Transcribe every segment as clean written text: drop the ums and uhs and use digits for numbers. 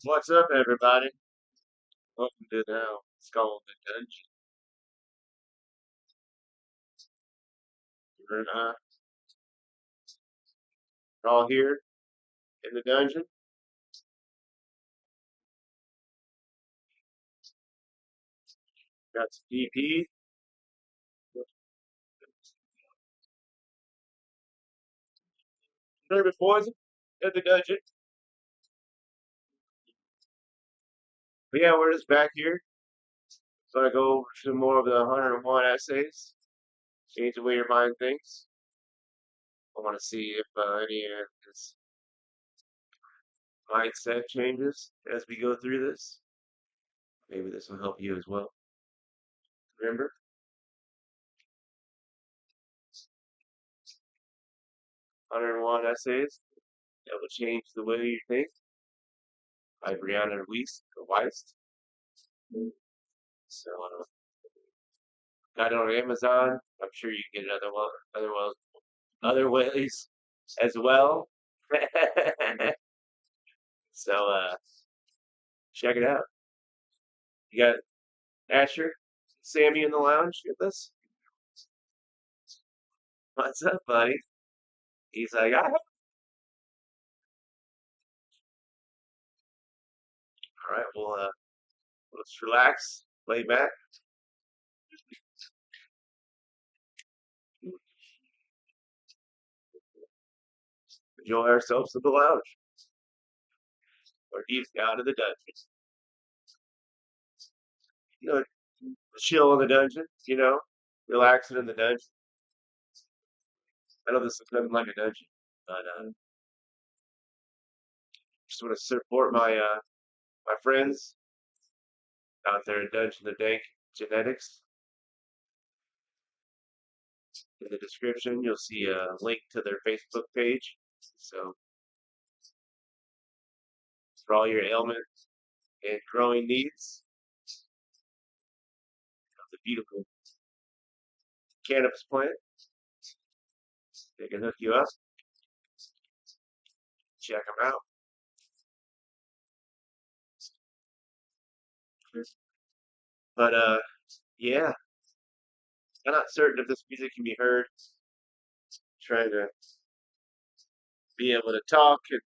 What's up, everybody? Welcome to now. It's called the Dungeon. We're all here in the dungeon. Got some DP. Service poison in the dungeon. But yeah, we're just back here. So I go over some more of the 101 essays. Change the way your mind thinks. I want to see if any of this mindset changes as we go through this. Maybe this will help you as well. Remember, 101 essays that will change the way you think by Brianna Weist. So got it on Amazon. I'm sure you can get it other ways as well. So check it out. You got Asher, Sammy in the lounge with us. What's up, buddy? He's like, all right, well, let's relax, lay back, enjoy ourselves in the lounge or deep down in the dungeons. You know, chill in the dungeon. Relaxing in the dungeon. I know this is nothing like a dungeon, but just want to support my friends out there in Dungeon of Dank Genetics. In the description, you'll see a link to their Facebook page. So for all your ailment and growing needs, the beautiful cannabis plant, they can hook you up. Check them out. But yeah, I'm not certain if this music can be heard. Trying to be able to talk. And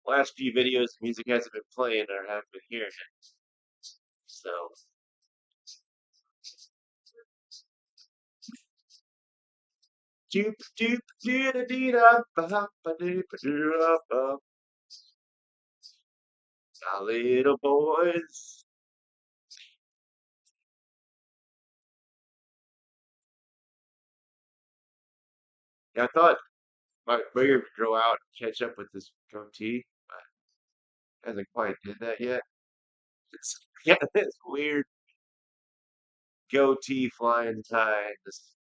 last few videos, the music hasn't been playing or I haven't been hearing it. So doop doop doo da dee da ba ba doo ba doo da ba. Our little boys. Yeah, I thought my beard would grow out and catch up with this goatee, but hasn't quite did that yet. It's got this weird goatee flying high. It's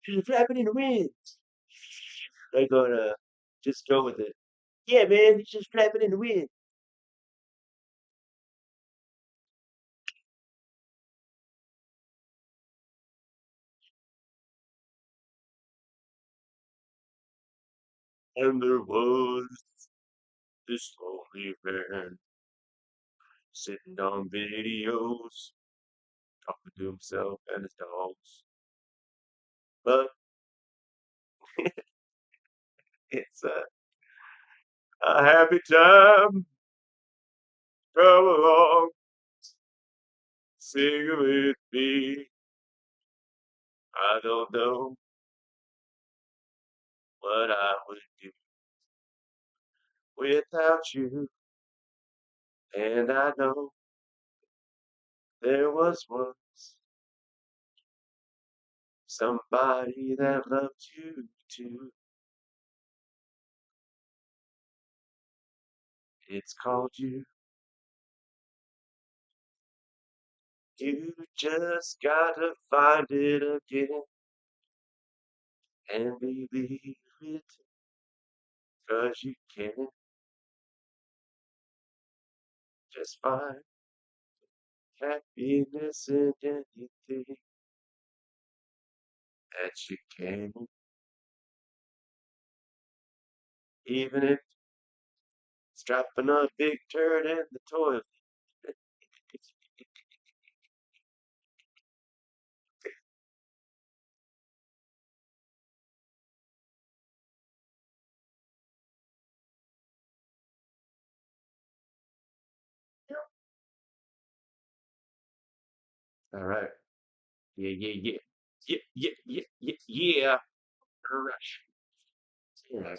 she's flapping in the wind. I'm gonna just go with it. Yeah, man, it's just flapping in the wind. And there was this lonely man sitting on videos, talking to himself and his dogs. But it's a happy time. Come along, sing with me. I don't know what I would do without you. And I know there was once somebody that loved you too. It's called you. You just gotta find it again and believe it, 'cause you can just find happiness in anything that you can. Even if it's dropping a big turd in the toilet. All right. Yeah, yeah, yeah. Yeah, yeah, yeah, yeah, yeah. All right. Yeah.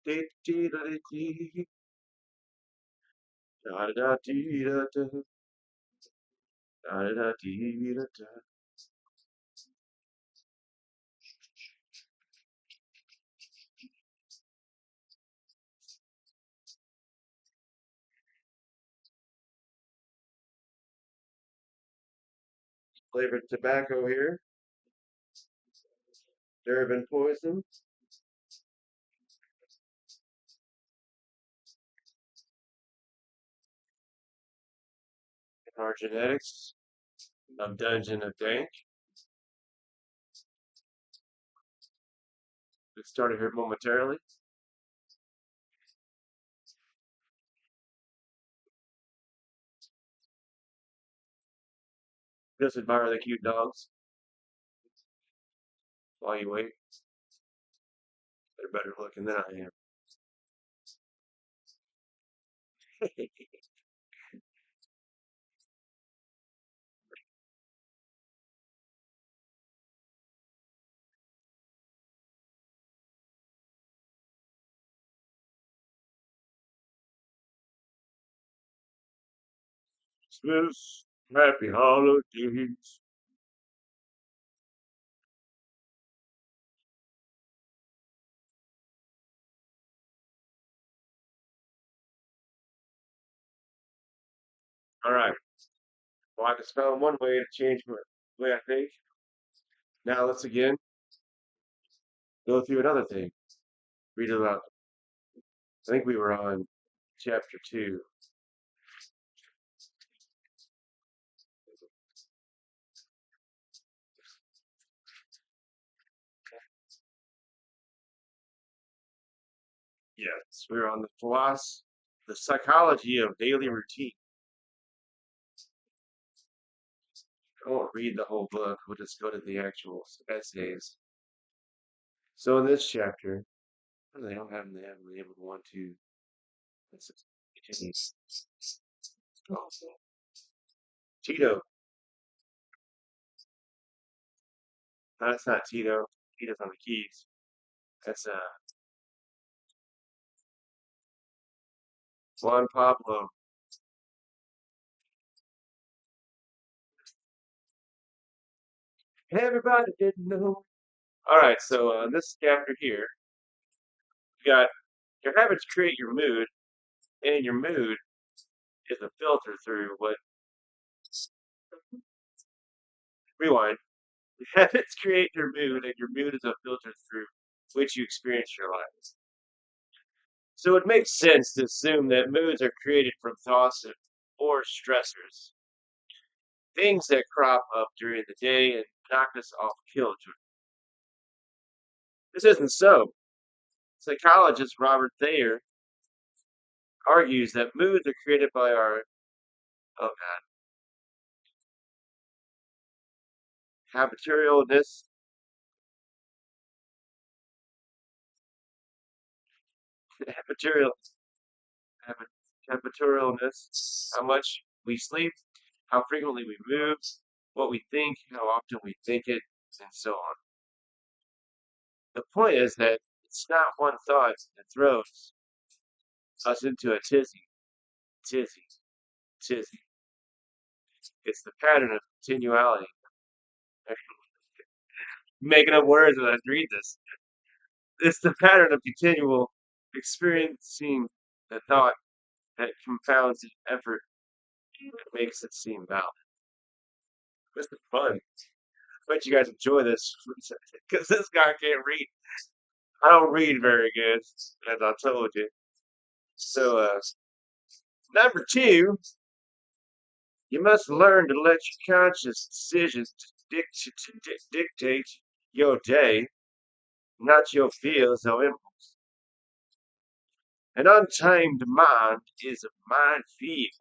Dee, dee, da, dee, dee. Da, da, dee, da, da. Da, da, dee, da, da. Flavored tobacco here. Durban poison. Our genetics of Dungeon of Dank. We started here momentarily. Just admire the cute dogs while you wait. They're better looking than I am. Christmas, happy holidays. All right. Well, I just found one way to change my way I think. Now let's again go through another thing. Read about. I think we were on chapter 2. Yes, we were on the philosophy, the psychology of daily routine. I won't read the whole book. We'll just go to the actual essays. So in this chapter, they don't have them. They haven't been able to want to. This is Tito. No, that's not Tito. Tito's on the keys. That's Juan Pablo. Everybody didn't know. All right, so in this chapter here, you got your habits create your mood, and your mood is a filter through what. Rewind. Your habits create your mood, and your mood is a filter through which you experience your life. So it makes sense to assume that moods are created from thoughts or stressors, things that crop up during the day and knock us off kilter. This isn't so. Psychologist Robert Thayer argues that moods are created by our oh god, habitualness, habitual, habitualness, how much we sleep, how frequently we move, what we think, how often we think it, and so on. The point is that it's not one thought that throws us into a tizzy, tizzy. It's the pattern of continuality. Making up words when I read this. It's the pattern of continual experiencing the thought that compounds the effort and makes it seem valid. This is fun. I bet you guys enjoy this because this guy can't read. I don't read very good, as I told you. So, number two, you must learn to let your conscious decisions dictate your day, not your fears or impulse. An untamed mind is a minefield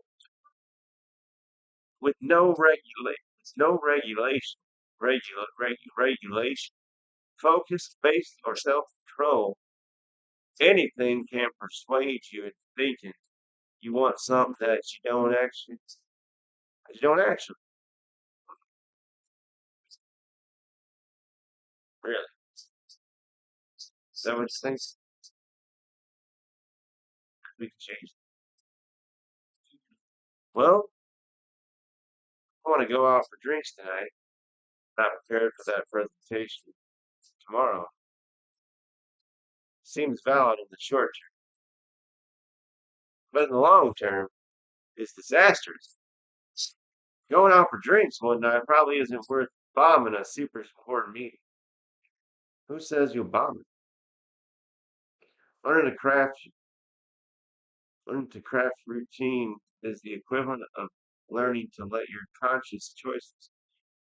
with no regulation, focus, faith, or self-control. Anything can persuade you into thinking you want something that you don't actually really. So it's things we can change. Well, I want to go out for drinks tonight. Not prepared for that presentation tomorrow. Seems valid in the short term, but in the long term, it's disastrous. Going out for drinks one night probably isn't worth bombing a super important meeting. Who says you'll bomb it? Learning to craft Learning to craft routine is the equivalent of learning to let your conscious choices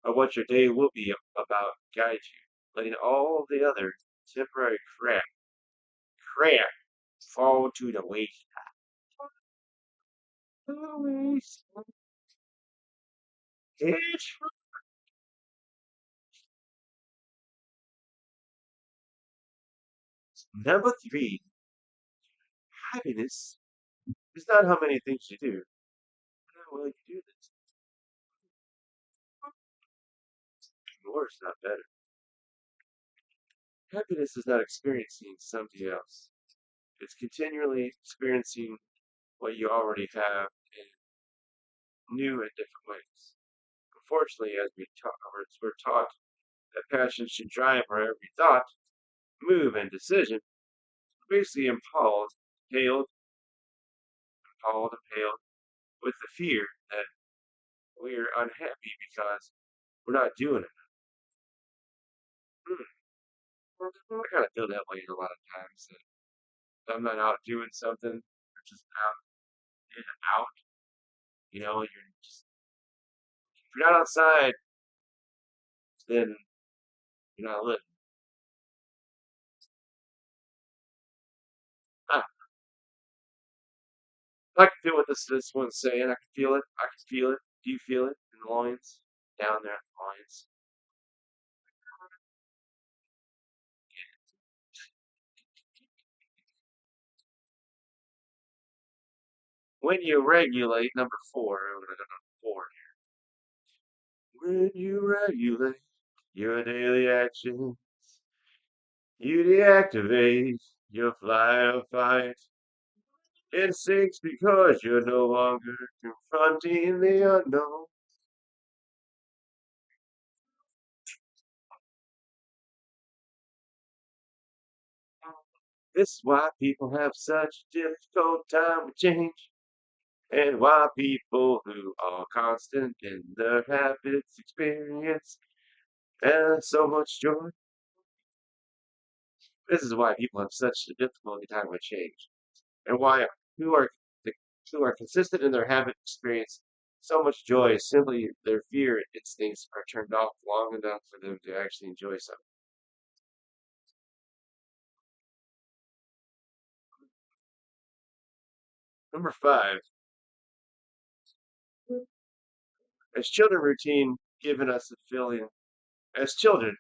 of what your day will be about guide you, letting all the other temporary crap fall to the wayside. It's number three. Happiness is not how many things you do, but how well you do this. More is not better. Happiness is not experiencing somebody else. It's continually experiencing what you already have in new and different ways. Unfortunately, as we're taught that passion should drive our every thought, move, and decision, we're basically impaled with the fear that we're unhappy because we're not doing it. I kind of feel that way a lot of times. That I'm not out doing something, or just out and out, and if you're not outside, then you're not living. Ah, I can feel what this one's saying. I can feel it. I can feel it. Do you feel it in the loins? Down there in the loins. When you regulate, number four, I'm gonna go number four here. When you regulate your daily actions, you deactivate your flight or fight instincts because you're no longer confronting the unknown. This is why people have such a difficult time with change, and why people who are constant in their habits experience and so much joy. This is why people have such a difficult time with change, and why who are who are consistent in their habit experience so much joy is simply their fear instincts are turned off long enough for them to actually enjoy something. Number five, as children, routine given us a feeling. As children,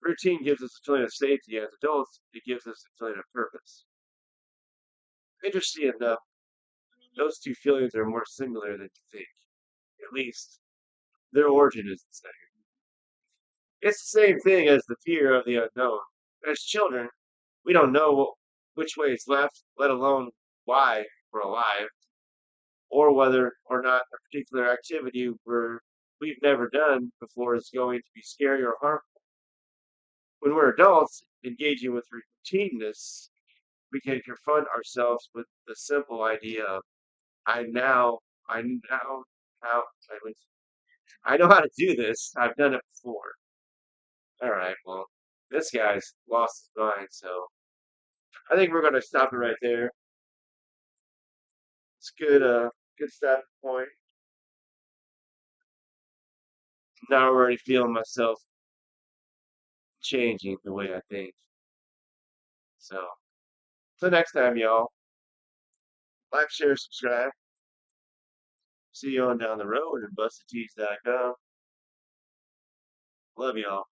routine gives us a feeling of safety. As adults, it gives us a feeling of purpose. Interesting enough, those two feelings are more similar than you think. At least, their origin is the same. It's the same thing as the fear of the unknown. As children, we don't know which way is left, let alone why we're alive, or whether or not a particular activity we've never done before is going to be scary or harmful. When we're adults, engaging with routineness, we can confront ourselves with the simple idea of I now I now how I know how to do this. I've done it before. All right, well, this guy's lost his mind. So I think we're gonna stop it right there. It's good. Good stopping point. Now I'm already feeling myself changing the way I think. So, till next time, y'all. Like, share, subscribe. See you on down the road at bustedtees.com. Love y'all.